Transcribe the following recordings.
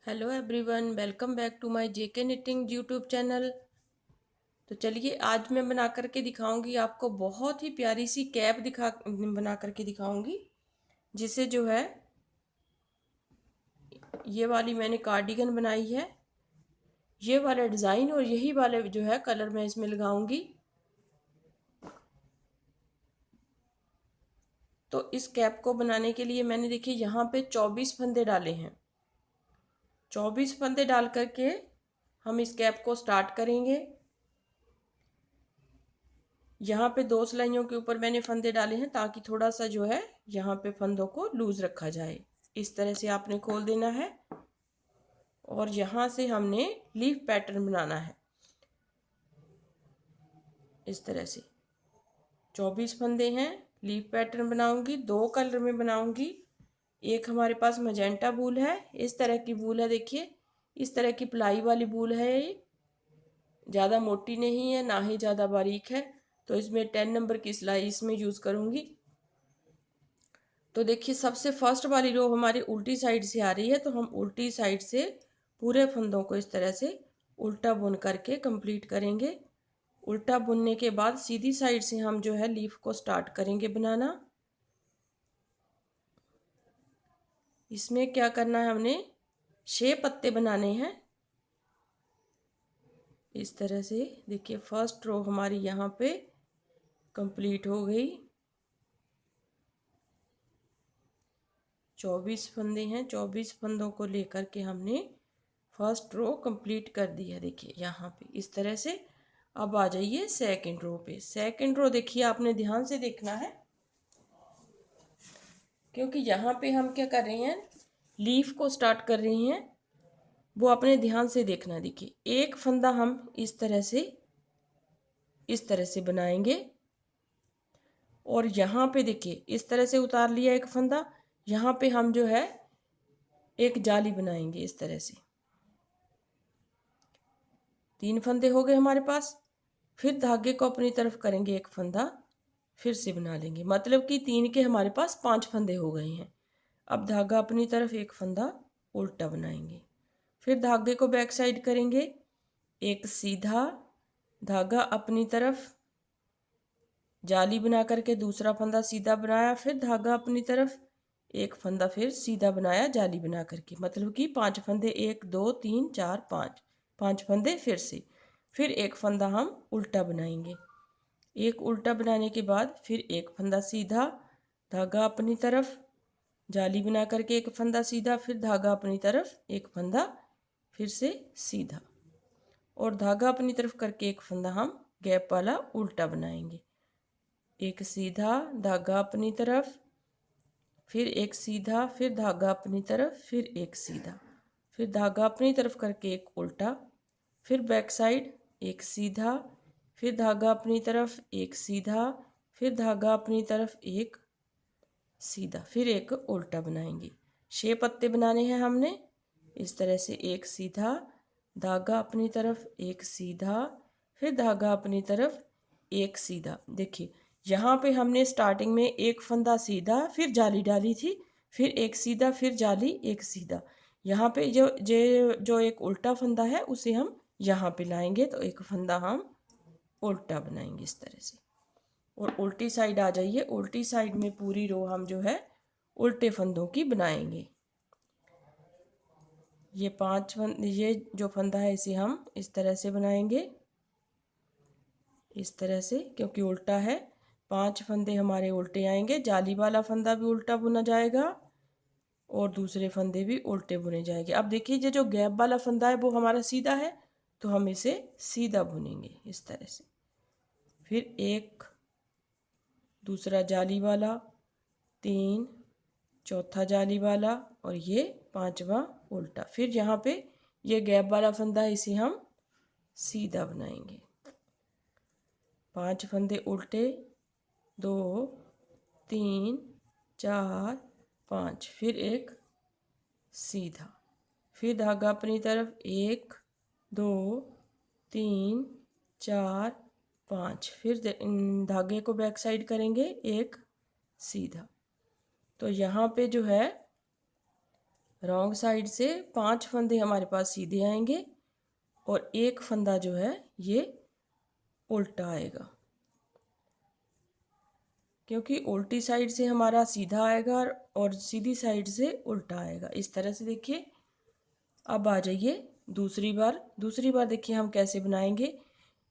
Hello everyone, welcome back to my JK knitting YouTube channel. तो चलिए आज मैं बना करके दिखाऊंगी आपको बहुत ही प्यारी सी कैप बना करके दिखाऊंगी, जिसे जो है ये वाली मैंने कार्डिगन बनाई है। ये वाला डिज़ाइन और यही वाले जो है कलर मैं इसमें लगाऊंगी। तो इस कैप को बनाने के लिए मैंने देखिए यहाँ पे 24 फंदे डाले हैं। 24 फंदे डाल करके हम इस कैप को स्टार्ट करेंगे। यहाँ पे 2 सिलाइयों के ऊपर मैंने फंदे डाले हैं ताकि थोड़ा सा जो है यहाँ पे फंदों को लूज रखा जाए। इस तरह से आपने खोल देना है और यहाँ से हमने लीफ पैटर्न बनाना है। इस तरह से 24 फंदे हैं। लीफ पैटर्न बनाऊंगी, 2 कलर में बनाऊंगी। एक हमारे पास मजेंटा वूल है, इस तरह की वूल है। देखिए इस तरह की प्लाई वाली वूल है। ये ज़्यादा मोटी नहीं है ना ही ज़्यादा बारीक है, तो इसमें 10 नंबर की सिलाई इसमें यूज़ करूँगी। तो देखिए सबसे फर्स्ट वाली रो हमारी उल्टी साइड से आ रही है, तो हम उल्टी साइड से पूरे फंदों को इस तरह से उल्टा बुन करके कंप्लीट करेंगे। उल्टा बुनने के बाद सीधी साइड से हम जो है लीफ को स्टार्ट करेंगे बनाना। इसमें क्या करना है, हमने 6 पत्ते बनाने हैं। इस तरह से देखिए फर्स्ट रो हमारी यहाँ पे कंप्लीट हो गई। 24 फंदे हैं, 24 फंदों को लेकर के हमने फर्स्ट रो कंप्लीट कर दी है। देखिए यहाँ पे इस तरह से। अब आ जाइए सेकंड रो पे। सेकंड रो देखिए आपने ध्यान से देखना है, क्योंकि यहाँ पे हम क्या कर रहे हैं, लीफ को स्टार्ट कर रहे हैं। वो अपने ध्यान से देखना। देखिए एक फंदा हम इस तरह से बनाएंगे और यहाँ पे देखिए इस तरह से उतार लिया एक फंदा। यहाँ पे हम जो है एक जाली बनाएंगे इस तरह से। 3 फंदे हो गए हमारे पास। फिर धागे को अपनी तरफ करेंगे, एक फंदा फिर से बना लेंगे, मतलब कि 3 के हमारे पास 5 फंदे हो गए हैं। अब धागा अपनी तरफ एक फंदा उल्टा बनाएंगे, फिर धागे को बैक साइड करेंगे, एक सीधा धागा अपनी तरफ, जाली बना करके दूसरा फंदा सीधा बनाया, फिर धागा अपनी तरफ, एक फंदा फिर सीधा बनाया जाली बना करके, मतलब कि 5 फंदे, 1 2 3 4 5, 5 फंदे फिर एक फंदा हम उल्टा बनाएंगे। एक उल्टा बनाने के बाद फिर एक फंदा सीधा, धागा अपनी तरफ, जाली बना करके एक फंदा सीधा, फिर धागा अपनी तरफ, एक फंदा फिर से सीधा, और धागा अपनी तरफ करके एक फंदा हम गैप वाला उल्टा बनाएंगे। एक सीधा धागा अपनी तरफ, फिर एक सीधा, फिर धागा अपनी तरफ, फिर एक सीधा, फिर धागा अपनी तरफ करके एक उल्टा, फिर बैक साइड एक सीधा, फिर धागा अपनी तरफ एक सीधा, फिर धागा अपनी तरफ एक सीधा, फिर एक उल्टा बनाएंगे। 6 पत्ते बनाने हैं हमने। इस तरह से एक सीधा, धागा अपनी तरफ एक सीधा, फिर धागा अपनी तरफ एक सीधा। देखिए यहाँ पे हमने स्टार्टिंग में एक फंदा सीधा फिर जाली डाली थी, फिर एक सीधा फिर जाली एक सीधा। यहाँ पे जो एक उल्टा फंदा है उसे हम यहाँ पे लाएंगे, तो एक फंदा हम उल्टा बनाएंगे इस तरह से। और उल्टी साइड आ जाइए। उल्टी साइड में पूरी रो हम जो है उल्टे फंदों की बनाएंगे। ये जो फंदा है इसे हम इस तरह से बनाएंगे, इस तरह से, क्योंकि उल्टा है। 5 फंदे हमारे उल्टे आएंगे, जाली वाला फंदा भी उल्टा बुना जाएगा और दूसरे फंदे भी उल्टे बुने जाएंगे। अब देखिए ये जो गैप वाला फंदा है वो हमारा सीधा है, तो हम इसे सीधा बुनेंगे इस तरह से। फिर एक दूसरा जाली वाला, 3 चौथा जाली वाला, और ये 5वां उल्टा। फिर यहाँ पे ये गैप वाला फंदा है, इसे हम सीधा बनाएंगे। 5 फंदे उल्टे, 2 3 4 5, फिर एक सीधा, फिर धागा अपनी तरफ 1 2 3 4 5, फिर धागे को बैक साइड करेंगे, एक सीधा। तो यहाँ पे जो है रॉन्ग साइड से 5 फंदे हमारे पास सीधे आएंगे और एक फंदा जो है ये उल्टा आएगा, क्योंकि उल्टी साइड से हमारा सीधा आएगा और सीधी साइड से उल्टा आएगा। इस तरह से देखिए। अब आ जाइए दूसरी बार देखिए हम कैसे बनाएंगे।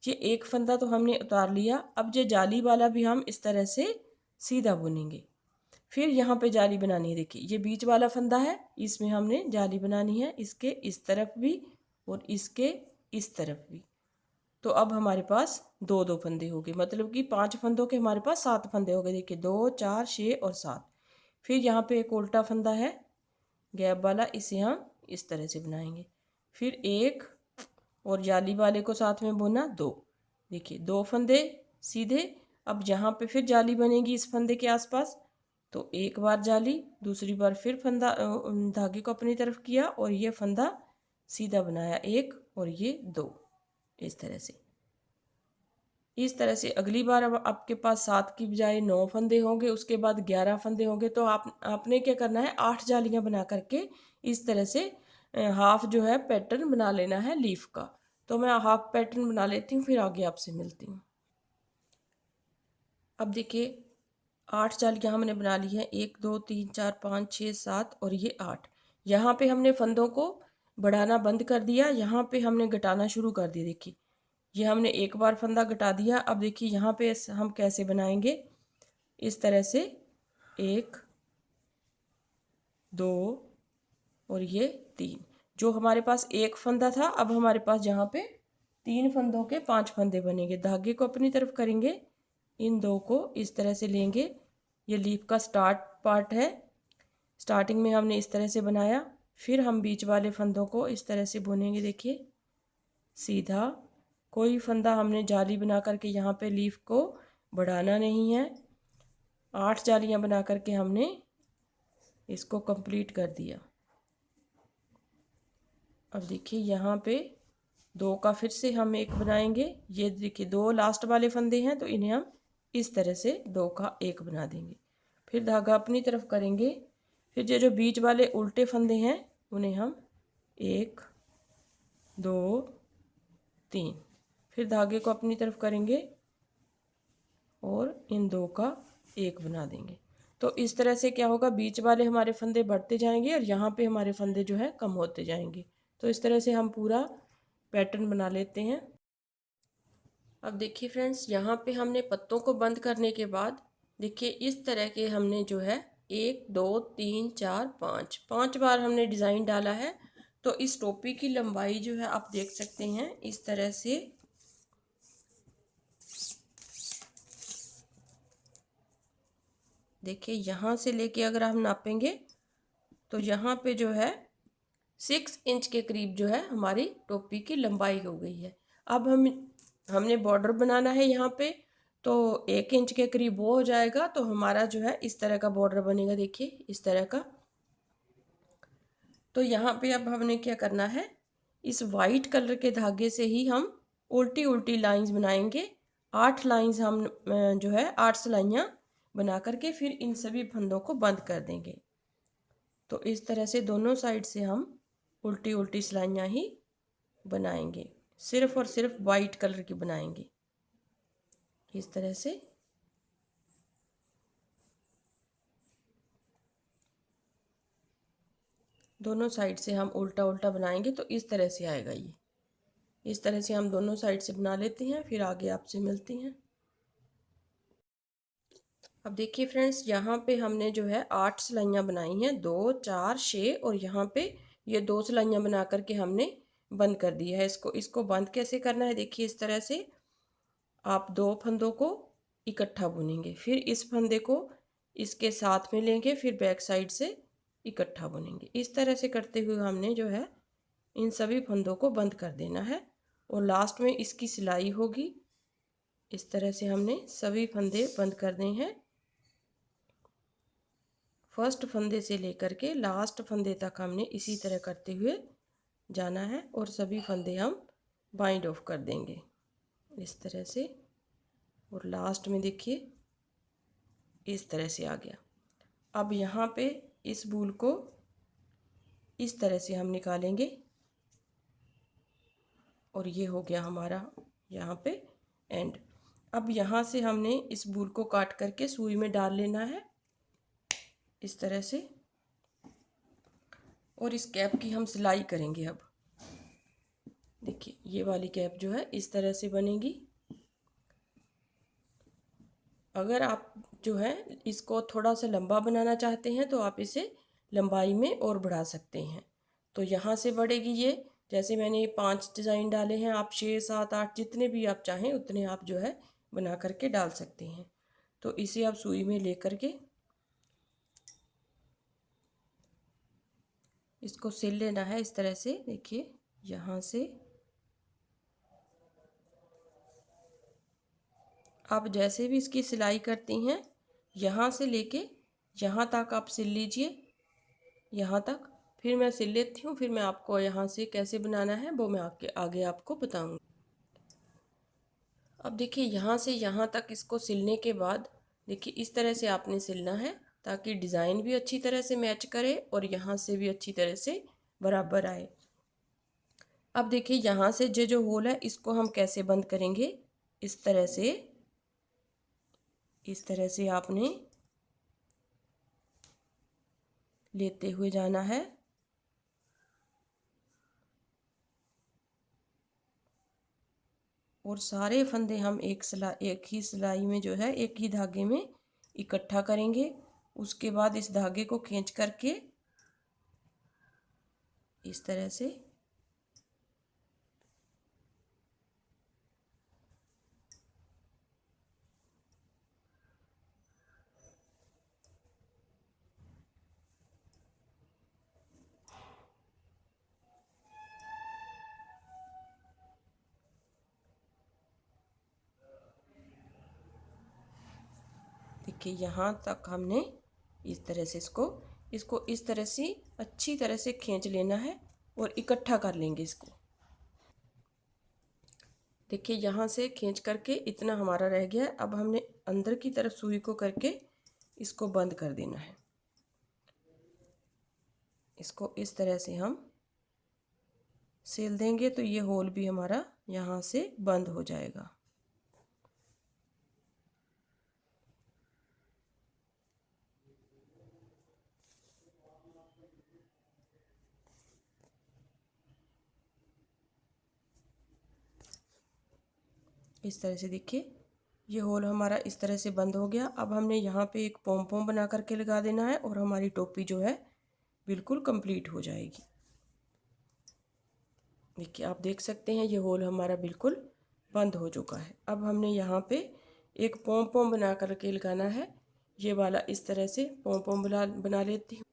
ये एक फंदा तो हमने उतार लिया, अब ये जाली वाला भी हम इस तरह से सीधा बुनेंगे। फिर यहाँ पे जाली बनानी है। देखिए ये बीच वाला फंदा है, इसमें हमने जाली बनानी है, इसके इस तरफ भी और इसके इस तरफ भी। तो अब हमारे पास दो दो फंदे हो गए, मतलब कि 5 फंदों के हमारे पास 7 फंदे हो गए। देखिए 2 4 6 और 7। फिर यहाँ पे एक उल्टा फंदा है गैप वाला, इसे हम इस तरह से बनाएंगे। फिर एक और जाली वाले को साथ में बुना 2। देखिए 2 फंदे सीधे। अब जहाँ पे फिर जाली बनेगी इस फंदे के आसपास, तो एक बार जाली, दूसरी बार फिर फंदा धागे को अपनी तरफ किया और ये फंदा सीधा बनाया 1 और ये 2। इस तरह से अगली बार अब आपके पास 7 की बजाय 9 फंदे होंगे, उसके बाद 11 फंदे होंगे। तो आपने क्या करना है, 8 जालियां बना करके इस तरह से हाफ जो है पैटर्न बना लेना है लीफ का। तो मैं हाफ पैटर्न बना लेती हूँ, फिर आगे आपसे मिलती हूँ। अब देखिए 8 जालियां हमने बना ली हैं, 1 2 3 4 5 6 7 और ये 8। यहाँ पे हमने फंदों को बढ़ाना बंद कर दिया, यहाँ पे हमने घटाना शुरू कर दिया। देखिए ये हमने एक बार फंदा घटा दिया। अब देखिए यहाँ पे हम कैसे बनाएंगे, इस तरह से 1 2 और ये 3। जो हमारे पास एक फंदा था, अब हमारे पास यहाँ पे 3 फंदों के 5 फंदे बनेंगे। धागे को अपनी तरफ करेंगे, इन दो को इस तरह से लेंगे। ये लीफ का स्टार्ट पार्ट है, स्टार्टिंग में हमने इस तरह से बनाया। फिर हम बीच वाले फंदों को इस तरह से बुनेंगे। देखिए सीधा, कोई फंदा हमने जाली बना करके यहाँ पे लीफ को बढ़ाना नहीं है। 8 जालियाँ बना करके हमने इसको कंप्लीट कर दिया। अब देखिए यहाँ पे 2 का फिर से हम एक बनाएंगे। ये देखिए 2 लास्ट वाले फंदे हैं, तो इन्हें हम इस तरह से 2 का एक बना देंगे। फिर धागा अपनी तरफ करेंगे। फिर ये जो बीच वाले उल्टे फंदे हैं उन्हें हम 1 2 3, फिर धागे को अपनी तरफ करेंगे और इन 2 का एक बना देंगे। तो इस तरह से क्या होगा, बीच वाले हमारे फंदे बढ़ते जाएंगे और यहाँ पे हमारे फंदे जो है कम होते जाएंगे। तो इस तरह से हम पूरा पैटर्न बना लेते हैं। अब देखिए फ्रेंड्स, यहाँ पे हमने पत्तों को बंद करने के बाद देखिए इस तरह के हमने जो है 1 2 3 4 5 बार हमने डिज़ाइन डाला है। तो इस टोपी की लंबाई जो है आप देख सकते हैं इस तरह से। देखिए यहाँ से लेके अगर हम नापेंगे तो यहाँ पे जो है 6 इंच के करीब जो है हमारी टोपी की लंबाई हो गई है। अब हमने बॉर्डर बनाना है यहाँ पे, तो 1 इंच के करीब वो हो जाएगा। तो हमारा जो है इस तरह का बॉर्डर बनेगा, देखिए इस तरह का। तो यहाँ पे अब हमने क्या करना है, इस वाइट कलर के धागे से ही हम उल्टी उल्टी लाइंस बनाएंगे। 8 लाइंस हम जो है 8 सिलाइयाँ बना करके फिर इन सभी फंदों को बंद कर देंगे। तो इस तरह से दोनों साइड से हम उल्टी उल्टी सिलाइयाँ ही बनाएंगे, सिर्फ और सिर्फ वाइट कलर की बनाएंगे इस तरह से। दोनों साइड से हम उल्टा उल्टा बनाएंगे तो इस तरह से आएगा। ये इस तरह से हम दोनों साइड से बना लेते हैं, फिर आगे आपसे मिलती हैं। अब देखिए फ्रेंड्स, यहाँ पे हमने जो है 8 सिलाइयाँ बनाई हैं, 2 4 6 और यहाँ पे ये 2 सिलाइयाँ बना करके हमने बंद कर दिया है। इसको बंद कैसे करना है, देखिए इस तरह से आप 2 फंदों को इकट्ठा बुनेंगे, फिर इस फंदे को इसके साथ में लेंगे, फिर बैक साइड से इकट्ठा बुनेंगे। इस तरह से करते हुए हमने जो है इन सभी फंदों को बंद कर देना है और लास्ट में इसकी सिलाई होगी। इस तरह से हमने सभी फंदे बंद करने हैं, फर्स्ट फंदे से लेकर के लास्ट फंदे तक हमने इसी तरह करते हुए जाना है और सभी फंदे हम बाइंड ऑफ कर देंगे इस तरह से। और लास्ट में देखिए इस तरह से आ गया। अब यहाँ पे इस बूल को इस तरह से हम निकालेंगे और ये हो गया हमारा यहाँ पे एंड। अब यहाँ से हमने इस बूल को काट करके सुई में डाल लेना है इस तरह से, और इस कैप की हम सिलाई करेंगे। अब देखिए ये वाली कैप जो है इस तरह से बनेगी। अगर आप जो है इसको थोड़ा सा लंबा बनाना चाहते हैं तो आप इसे लंबाई में और बढ़ा सकते हैं। तो यहाँ से बढ़ेगी ये, जैसे मैंने ये 5 डिज़ाइन डाले हैं, आप 6 7 8 जितने भी आप चाहें उतने आप जो है बना करके डाल सकते हैं। तो इसे आप सुई में ले करके इसको सिल लेना है इस तरह से। देखिए यहाँ से आप जैसे भी इसकी सिलाई करती हैं यहाँ से लेके यहाँ तक आप सिल लीजिए, यहाँ तक। फिर मैं सिल लेती हूँ, फिर मैं आपको यहाँ से कैसे बनाना है वो मैं आगे आपको बताऊँगी। अब देखिए यहाँ से यहाँ तक इसको सिलने के बाद देखिए इस तरह से आपने सिलना है ताकि डिज़ाइन भी अच्छी तरह से मैच करे और यहाँ से भी अच्छी तरह से बराबर आए। अब देखिए यहाँ से जो होल है इसको हम कैसे बंद करेंगे। इस तरह से आपने लेते हुए जाना है और सारे फंदे हम एक ही सिलाई में जो है एक ही धागे में इकट्ठा करेंगे। उसके बाद इस धागे को खींच करके इस तरह से देखिए यहाँ तक हमने इस तरह से इसको इस तरह से अच्छी तरह से खींच लेना है और इकट्ठा कर लेंगे इसको। देखिए यहाँ से खींच करके इतना हमारा रह गया। अब हमने अंदर की तरफ सुई को करके इसको बंद कर देना है। इसको इस तरह से हम सिल देंगे तो ये होल भी हमारा यहाँ से बंद हो जाएगा। इस तरह से देखिए ये होल हमारा इस तरह से बंद हो गया। अब हमने यहाँ पे एक पॉम पॉम बना करके लगा देना है और हमारी टोपी जो है बिल्कुल कंप्लीट हो जाएगी। देखिए आप देख सकते हैं ये होल हमारा बिल्कुल बंद हो चुका है। अब हमने यहाँ पे एक पॉम पॉम बना करके लगाना है। ये वाला इस तरह से पॉम पॉम बना लेती हूँ।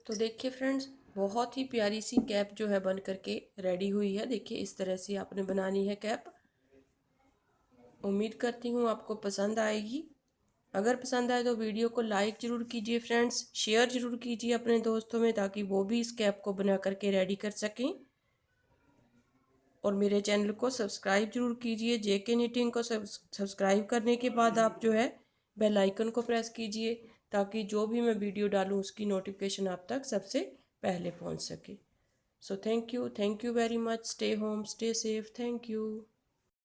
तो देखिए फ्रेंड्स बहुत ही प्यारी सी कैप जो है बन करके रेडी हुई है। देखिए इस तरह से आपने बनानी है कैप। उम्मीद करती हूँ आपको पसंद आएगी। अगर पसंद आए तो वीडियो को लाइक ज़रूर कीजिए फ्रेंड्स, शेयर ज़रूर कीजिए अपने दोस्तों में ताकि वो भी इस कैप को बना करके रेडी कर सकें। और मेरे चैनल को सब्सक्राइब जरूर कीजिए। जेके निटिंग को सब्सक्राइब करने के बाद आप जो है बेल आइकन को प्रेस कीजिए ताकि जो भी मैं वीडियो डालूँ उसकी नोटिफिकेशन आप तक सबसे पहले पहुंच सके। So thank you very much. Stay home, stay safe. Thank you.